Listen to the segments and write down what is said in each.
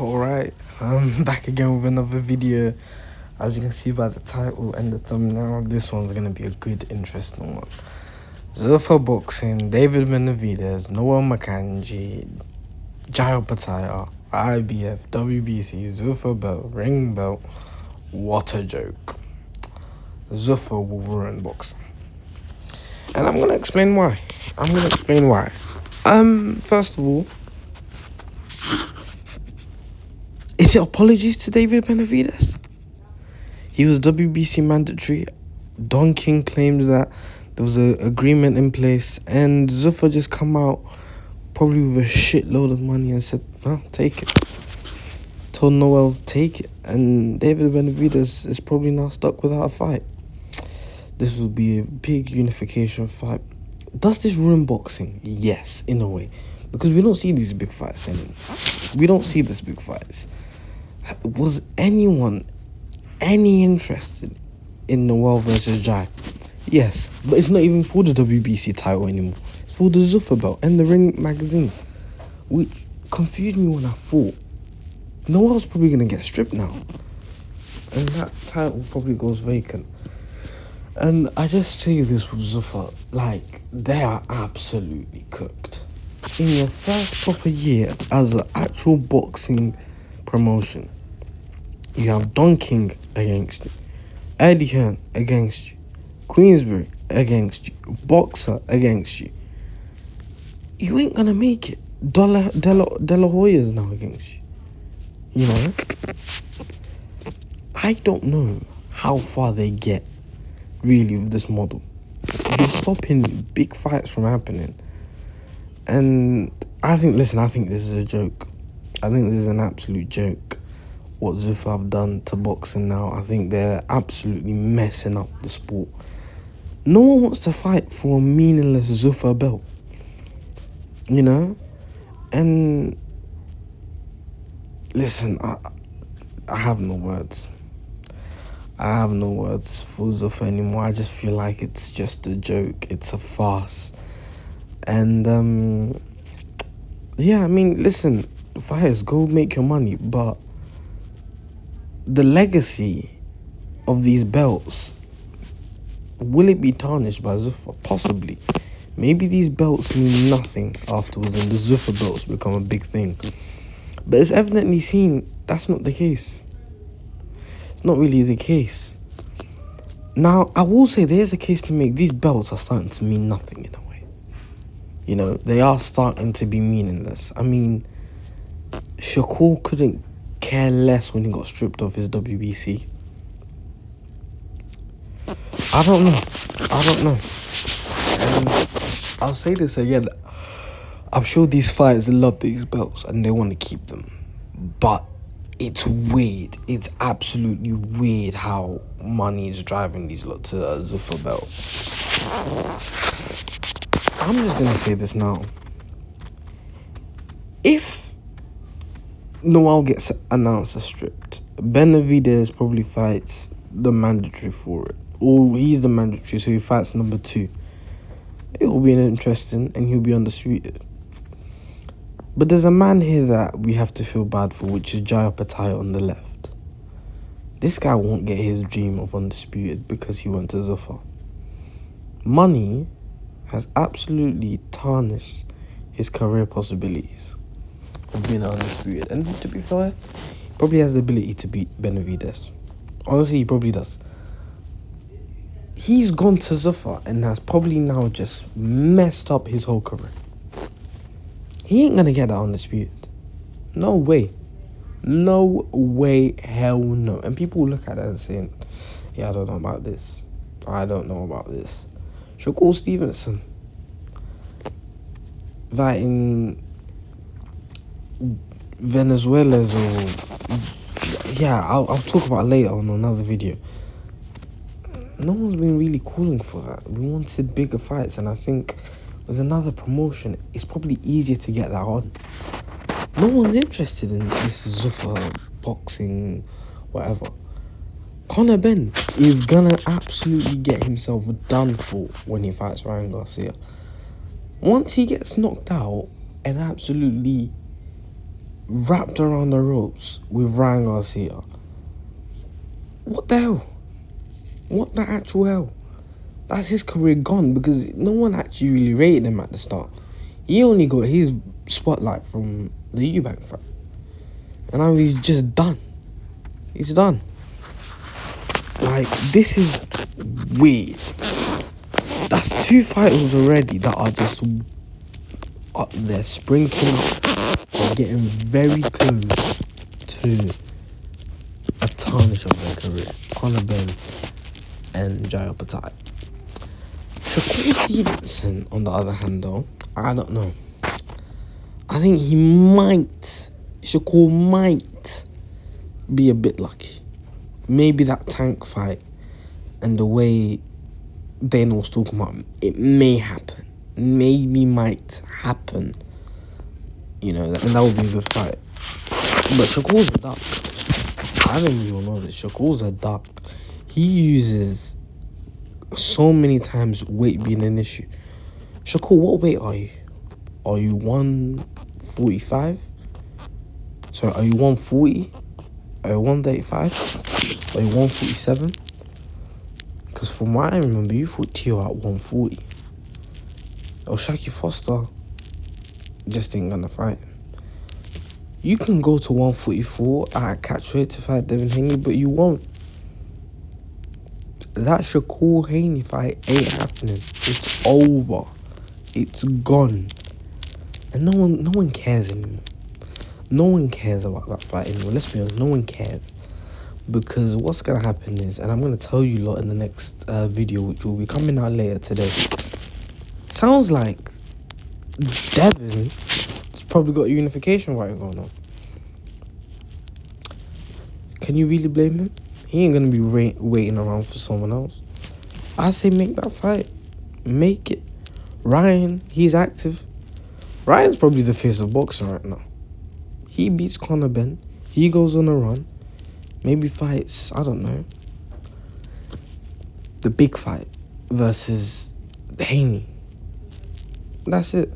Alright, I'm back again with another video. As you can see by the title and the thumbnail, this one's gonna be a good, interesting one. Zuffa Boxing, David Benavidez, Noel Makanji, Opetaia, IBF, WBC, Zuffa belt, ring belt. What a joke. Zuffa will ruin boxing. And I'm gonna explain why. First of all, is it apologies to David Benavidez? He was WBC mandatory. Don King claims that there was an agreement in place, and Zuffa just come out probably with a shitload of money and said, "Well, take it." Told Noel, take it, and David Benavidez is probably now stuck without a fight. This will be a big unification fight. Does this ruin boxing? Yes, in a way, because we don't see these big fights anymore. We don't see these big fights. Was anyone any interested in Noel versus Jai? Yes, but it's not even for the WBC title anymore. It's for the Zuffa belt and the Ring magazine, which confused me when I thought Noel's probably gonna get stripped now, and that title probably goes vacant. And I just say this with Zuffa, like, they are absolutely cooked. In your first proper year as an actual boxing promotion, you have Don King against you, Eddie Hearn against you, Queensbury against you, Boxer against you. You ain't gonna make it. De La Hoya's now against you. You know? I don't know how far they get really with this model. You're stopping big fights from happening. And I think this is a joke. I think this is an absolute joke. What Zuffa have done to boxing now, I think they're absolutely messing up the sport. No one wants to fight for a meaningless Zuffa belt, you know. And listen, I have no words. I have no words for Zuffa anymore. I just feel like it's just a joke. It's a farce. And yeah, I mean, listen, fighters, go make your money, but the legacy of these belts, will it be tarnished by Zuffa? Possibly. Maybe these belts mean nothing afterwards and the Zuffa belts become a big thing. But it's evidently seen that's not the case. It's not really the case. Now, I will say there's a case to make. These belts are starting to mean nothing in a way. You know, they are starting to be meaningless. I mean, Shakur couldn't care less when he got stripped of his WBC. I don't know. And I'll say this again. I'm sure these fighters love these belts and they want to keep them. But it's weird. It's absolutely weird how money is driving these lot to a Zuffa belt. I'm just going to say this now. If Noel gets announced as stripped, Benavidez probably fights the mandatory for it. Or he's the mandatory, so he fights number 2. It will be interesting, and he'll be undisputed. But there's a man here that we have to feel bad for, which is Opetaia on the left. This guy won't get his dream of undisputed because he went to Zuffa. Money has absolutely tarnished his career possibilities of being undisputed. And to be fair, he probably has the ability to beat Benavidez. Honestly, he probably does. He's gone to Zuffa and has probably now just messed up his whole career. He ain't gonna get that undisputed. No way. No way, hell no. And people will look at that and saying, yeah, I don't know about this. Shakur Stevenson fighting Venezuela's, or yeah, I'll talk about it later on another video. No one's been really calling for that. We wanted bigger fights, and I think with another promotion, it's probably easier to get that on. No one's interested in this Zuffa Boxing, whatever. Conor Ben is gonna absolutely get himself done for when he fights Ryan Garcia. Once he gets knocked out and absolutely wrapped around the ropes with Ryan Garcia. What the hell? What the actual hell? That's his career gone because no one actually really rated him at the start. He only got his spotlight from the Eubank fight. And now he's just done. He's done. Like, this is weird. That's 2 fighters already that are just up there, sprinkling or getting very close to a tarnish of their career. Conor Benn and Jai Opetaia. Shakur Stevenson, on the other hand, though, I don't know. I think Shakur might be a bit lucky. Maybe that Tank fight and the way Dana was talking about, it may happen. Maybe might happen. You know, and that would be a good fight. But Shakur's a duck. I don't think you all know this. Shakur's a duck. He uses so many times weight being an issue. Shakur, what weight are you? Are you 145? Sorry, are you 140? Are you 135? Are you 147? Because from what I remember, you fought Tio at 140. Or Shaki Foster just ain't gonna fight. You can go to 144 at catchweight to fight Devin Haney, but you won't. That Shakur Haney fight ain't happening. It's over. It's gone. And no one cares anymore. No one cares about that fight anymore. Let's be honest, no one cares. Because what's going to happen is, and I'm going to tell you lot in the next video, which will be coming out later today. Sounds like Devin's probably got a unification fight going on. Can you really blame him? He ain't going to be waiting around for someone else. I say make that fight. Make it. Ryan, he's active. Ryan's probably the face of boxing right now. He beats Conor Benn. He goes on a run. Maybe fights, I don't know, the big fight versus Haney. That's it.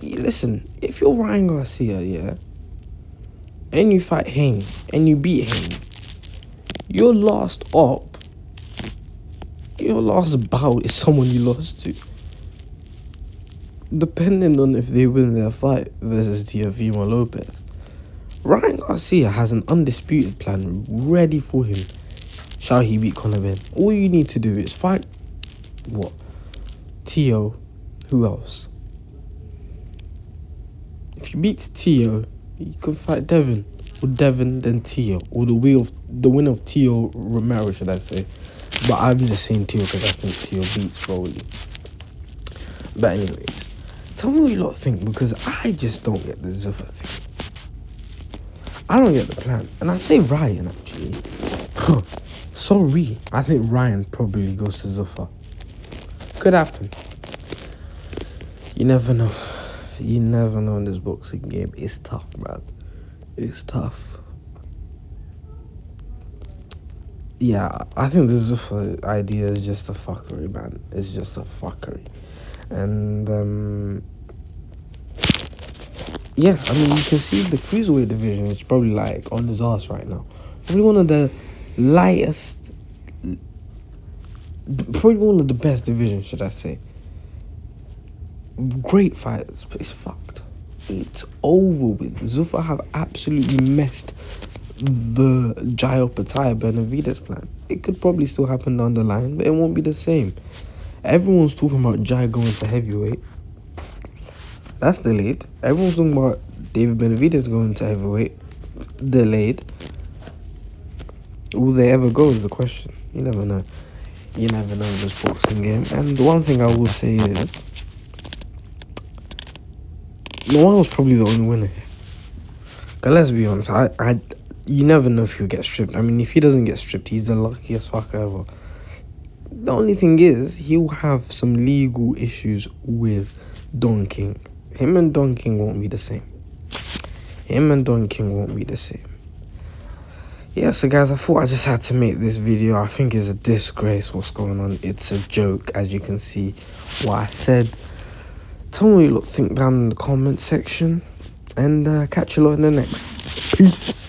Listen, if you're Ryan Garcia, yeah, and you fight Haney, and you beat Haney, your last bout is someone you lost to. Depending on if they win their fight versus Teofimo Lopez. Ryan Garcia has an undisputed plan ready for him. Shall he beat Conor Benn? All you need to do is fight, what? Tio. Who else? If you beat Tio, you can fight Devin. Or Devin, then Tio. Or the winner of Tio Romero, should I say. But I'm just saying Tio because I think Tio beats Rolly. But anyways, tell me what you lot think, because I just don't get the Zuffa thing. I don't get the plan. And I say Ryan, actually. Sorry. I think Ryan probably goes to Zuffa. Could happen. You never know. You never know in this boxing game. It's tough, man. It's tough. Yeah, I think the Zuffa idea is just a fuckery, man. It's just a fuckery. And, yeah, I mean, you can see the cruiserweight division is probably, like, on his ass right now. Probably one of the lightest, probably one of the best divisions, should I say. Great fighters, but it's fucked. It's over with. Zuffa have absolutely messed the Jai Opetaia Benavidez plan. It could probably still happen down the line, but it won't be the same. Everyone's talking about Jai going to heavyweight. That's delayed. Everyone's talking about David Benavidez going to heavyweight. Delayed. Will they ever go is the question. You never know. You never know in this boxing game. And the one thing I will say is, Noel's probably the only winner here. But let's be honest, you never know if he'll get stripped. I mean, if he doesn't get stripped, he's the luckiest fucker ever. The only thing is, he'll have some legal issues with Don King. Him and Don King won't be the same. Yeah, so guys, I thought I just had to make this video. I think it's a disgrace what's going on. It's a joke, as you can see what I said. Tell me what you lot think down in the comment section. and catch you lot in the next. Peace.